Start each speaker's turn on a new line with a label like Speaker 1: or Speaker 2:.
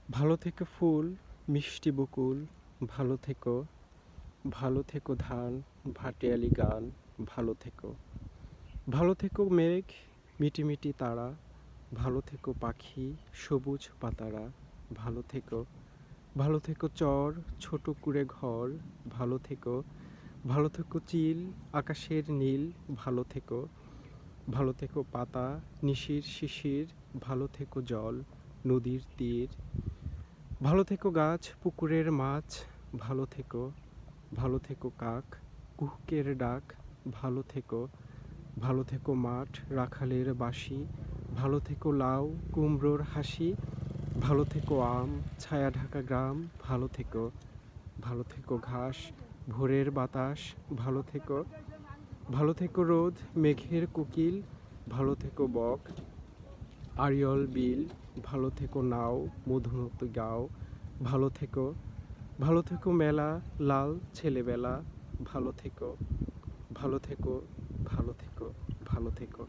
Speaker 1: ভালো থেকো ফুল মিষ্টি বকুল, ভালো থেকো, ভালো থেকো ধান ভাটিয়ালি গান, ভালো থেকো, ভালো থেকো মেঘ মিটিমিটি তারা, ভালো থেকো পাখি সবুজ পাতারা, ভালো থেকো, ভালো থেকো চর ছোট কুঁড়ে ঘর, ভালো থেকো, ভালো থেকো চিল আকাশের নীল, ভালো থেকো, ভালো থেকো পাতা নিশির শিশির, ভালো থেকো জল নদীর তীর, ভালো থেকো গাছ পুকুরের মাছ, ভালো থেকো, ভালো থেকো কাক কুহুকের ডাক, ভালো থেকো, ভালো থেকো মাঠ রাখালের বাঁশি, ভালো থেকো লাউ কুমড়োর হাসি, ভালো থেকো আম ছায়া ঢাকা গ্রাম, ভালো থেকো, ভালো থেকো ঘাস ভোরের বাতাস, ভালো থেকো, ভালো থেকো রোদ মেঘের কোকিল, ভালো থেকো বক আড়িয়ল বিল, ভালো থেকো নাও মধুমতি গাও, ভালো থেকো, ভালো থেকো মেলা লাল ছেলেবেলা, ভালো থেকো, ভালো থেকো, ভালো থেকো, ভালো থেকো।